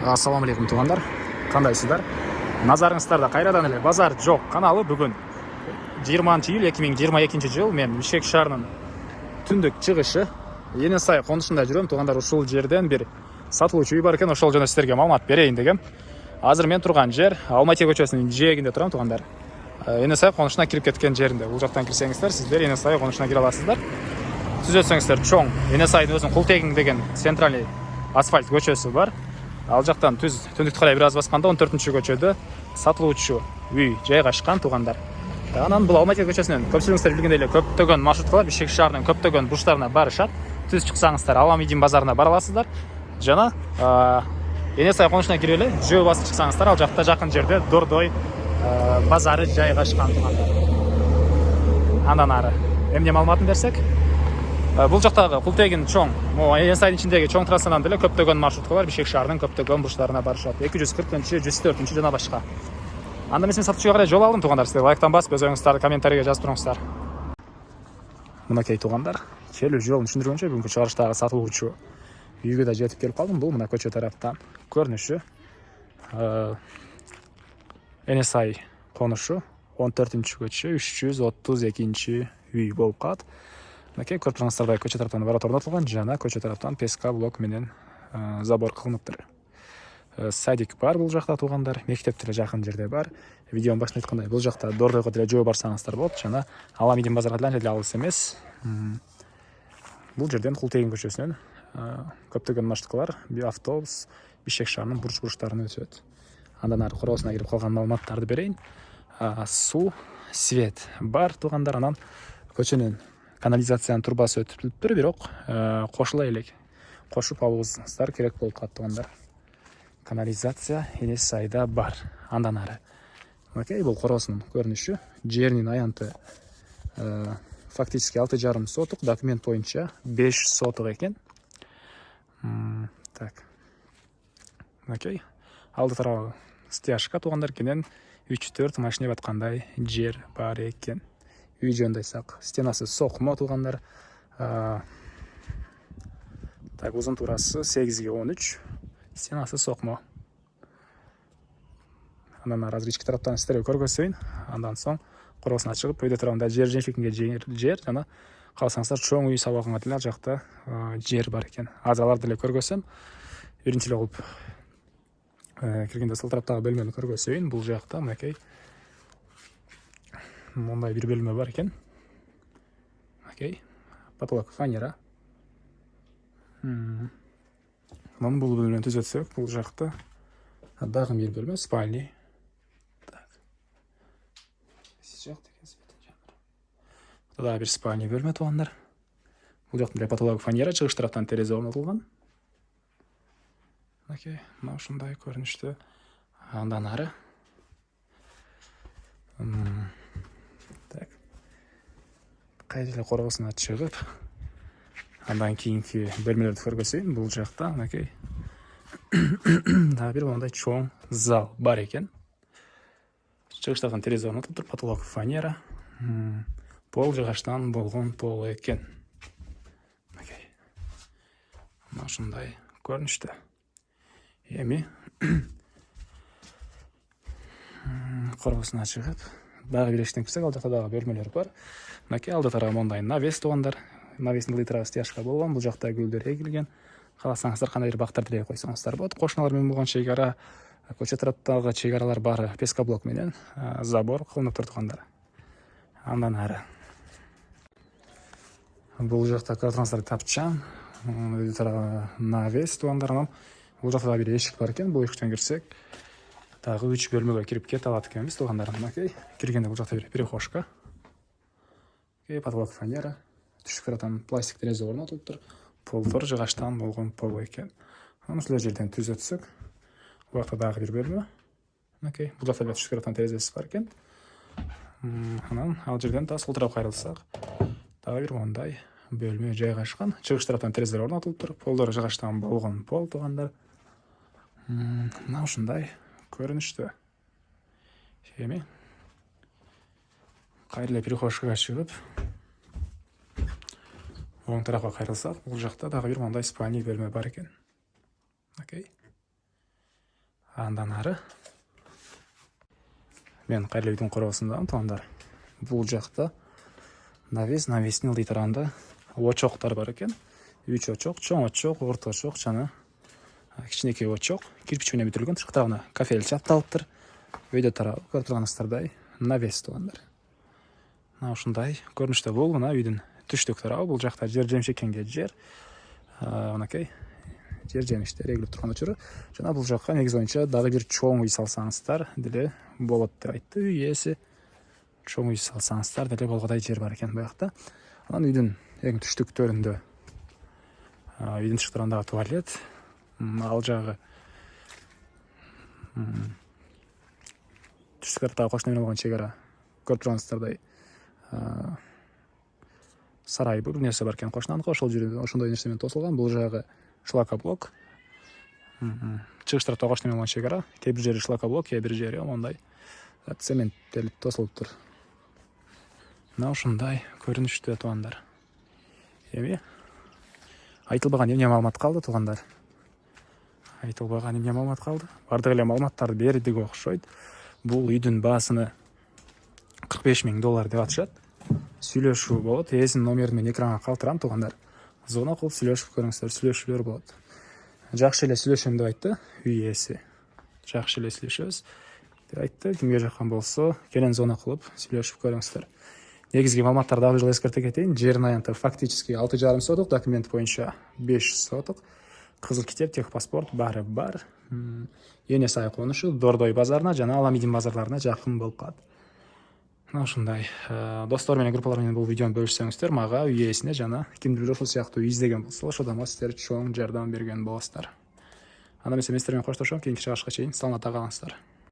Ассалаумағалейкум туғандар, қандайсыздар? Назарыңыздарда қайрадан эле базар жоқ каналы бүгін 20 июль 2022 жыл мен Бишкек шаарынын түндүк чыгышы Енесай конушунда жүрөм туғандар. Ушул жерден бир сатылуучу үй бар экен, ошол жөнүндө силерге маалымат берейин дегем. Азыр мен турган жер Алматы көчөсүнүн жээгинде турам туғандар. Енесай конушуна кирип кеткен жеринде. Бул жактан кирсеңиздер, сиздер Енесай конушуна кире аласыздар. Түз өтсөңүздөр чоң Енесайдын өзүнүн Култегин деген центральный асфальт көчөсү бар. Ал жактан түз түндүктү карай бир аз басканда 14-көчөдө сатылуучу үй жайгашкан туғандар. Анан бул Алматы көчөсүнөн көпчүлүгүңүздөр билгендей эле көптөгөн маршруткалар Бишкек шаарынын көптөгөн бурчтарына барышат. Түз чыксаңыздар Аламидин базарына бара аласыздар. Жана Енесай конушуна кирип эле жөө басып чыксаңыздар, ал жакта жакын жерде Дордой базары жайгашкан туғандар. Андан ары эмне маалыматын берсек, бул жактагы Култегин чоң, Енесайдын ичиндеги чоң трассадан деле көптөгөн маршруткалар Бишкек шаарынын көптөгөн бурчтарына барышат. 240-чы, 104-чү жана башка. Анда мен сатуучуга карай жол алдым туғандар. Силер лайктан басып, өз оюңуздарды комментарийге жазып туруңуздар. Мынакей туғандар, келүү жолун түшүндүргөнчө бүгүнкү чыгарыштагы сатылуучу үйгө да жетип келип калдым. Бул мына көчө тараптан көрүнүшү. Енесай конушу 14-көчө 332 үй болуп калат. Мынакей көрүп тургансыздардай көчө тараптан барат орнотулган жана көчө тараптан песка блок менен забор кылыныптыр. Садик бар бул жакта туғандар, мектеп деле жакын жерде бар. Видеонун башында айткандай, бул жакта Дордойго деле жөө барсаңыздар болот, жана Аламидин базарга деле алыс эмес. Бул жерден Култегин көчөсүнөн көптөгөн маршруткалар, автобус Бишкек шаарынын бурчтарына өтөт. Андан ары короосуна кирип калган маалыматтарды берейин. Суу, свет бар туғандар. Анан көчөнүн канализациянын турбасы өтүптүр, бирок кошула элек. Кошуп алуыңуздар керек болуп калат туғандар. Канализация Енесайда бар. Андан ары. Окей, бул короосунун көрүнүшү. Жеринин аянты фактически 6,5 соток, документ боюнча 5 соток экен. Так. Окей. Алды тарабы стяжка туғандар, кенен 3-4 машина баткандай жер бар экен. Үй жөнүндө айтсак, стенасы сокмо туғандар. Так, узун турасы 8-13. Стенасы сокмо. Андан ары азыр ички тараптан сиздерге көргөзөйүн. Андан соң короосуна чыгып, өйдө турганда жер жемшикинге жер жана калсаңыздар чоң үй сабагыңа деле жакта жер бар экен. Азыр аларды деле көргөзсөм, биринчи эле кылып киргенде сол тараптагы бөлмөнү көргөзөйүн. Бул жакта мынакей мындай бир бөлмө бар экен. Окей. Потолок фанера. Мына бул бөлмөнү түзөтсөк, бул жакта дагы бир бөлмө, спальня. Так. Дагы бир спальня бөлмө туғандар. Бул жакта деле потолок фанера, чыгыш тараптан терезе орнотулган. Окей, мына ушундай көрүнүштө. Андан ары. Так. Кайра эле короосуна чыгып, андан кийинки бөлмөлөрдү көргөзөйүн. Бул жакта мынакей дагы бир мондай чоң зал бар экен. Чыгыштардан терезе орнотулуптур, потолок фанера. Пол жыгачтан болгон пол экен. Мынакей. Мына ушундай көрүнүштө. Эми короосуна чыгып, дагы бир эшиктен кирсек, ал жакта дагы бөлмөлөр бар. Мынакей алды тарабы мондай навес туғандар. Навестин лыйтрагы стяжка болгон, бул жакта гүлдөр эгилген. Кааласаңыздар кандай бир бактар деле койсоңуздар болот. Кошуналар менен болгон чек ара, көчө тараптагы чек аралар баары песка блок менен забор кылынып тургандар. Андан ары. Бул жакта көрүңүздөр тапчан, өйдө тарабы навес туғандар. Анан бул жакта бир эшик бар экен. Бул эшиктен кирсек, дагы 3 бөлмөгө кирип кете алат экенбиз туғандар. Окей. Киргенде бул жакта бир прихожка. Окей, потолок фанера. Түшүк тараптан пластик терезе орнотулуптур. Полдор жыгачтан болгон пол экен. Анан ушул жерден түз өтсөк, бул жакта дагы бир бөлмө. Окей, бул жакта түшүк тараптан терезеси бар экен. Анан ал жерден да сол тарапка кайрылсак, дагы бир мондай бөлмө жайгашкан. Чыгыш тараптан терезелер орнотулуптур. Полдор жыгачтан болгон пол туғандар. Мына ушундай көрүнүштө. Эми кайра эле прихожкага чыгып, оң тарапка кайрылсак, бул жакта дагы бир мондай спальня бөлмө бар экен. Окей. Андан ары мен кайрылы үйдүн коросундамын туугандар. Бул жакта навестин ылдый тарабында очоктор бар экен. 3 очок, чоң очок, орто очок жана кичинекей очок. Кирпич менен бүтүлгөн, тышкы тарабына кафель чапталыптыр. Өйдө тарабы көрүп турганыңыздардай навес туугандар. Мына ушундай көрүнүштө бул мына үйдүн түштүк тарабы. Бул жакта жер жемшекенге жер. Мынакей жер жемиштер эгилип турган учуру. Жана бул жакка негиз боюнча дагы бир чоң үй салсаңыздар деле болот деп айтты үй ээси. Чоң үй салсаңыздар деле болгодай жер бар экен буякта. Анан үйдүн эң түштүктөрүндө үйдүн тышкы тарабындагы туалет, ал жагы түштүк тараптагы кошуна менен болгон чек ара көрүп турганыңыздардай сарай бир нерсе бар экен кошунаныкы, ошол жерде ошондой нерсе менен тосулган. Бул жагы шлакоблок. Чыгыш тарапта кошуна менен болгон чек ара, кээ бир жери шлакоблок, кээ бир жери мондай цементтелип тосулуптур. Мына ушундай көрүнүштө туугандар. Эми айтылбаган эмне маалымат калды туугандар? Айтылбаган эмне маалымат калды? Бардык эле маалыматтарды бердик окшойт. Бул үйдүн баасыны $45,000 деп атышат. Сүйлөшүү болот. Ээсинин номерин мен экранга калтырам туугандар. Звонок кылып сүйлөшүп көрүңүздөр, сүйлөшүүлөр болот. Жакшы эле сүйлөшөм деп айтты үй ээси. Жакшы эле сүйлөшөбүз деп айтты. Кимге жаккан болсо, келен звонок кылып сүйлөшүп көрүңүздөр. Негизги маалыматтарды дагы бир эскерте кетейин. Жердин аянты фактически 6,5 соток, документ боюнча 5 соток. Кызыл китеп, техпаспорт баары бар. Эне сай конушу Дордой базарына жана Аламидин базарларына жакын болуп калат. Мына ушундай. Достор менен, группалар менен бул видеону бөлүшсөңүздөр, мага үй ээсине жана кимдир бир ушул сыяктуу үй издеген болсо, ошодон сиздер чоң жардам берген болосуздар. Анда эмесе мен сиздер менен коштошом. Кийинки чыгышка чейин саламатта калыңыздар.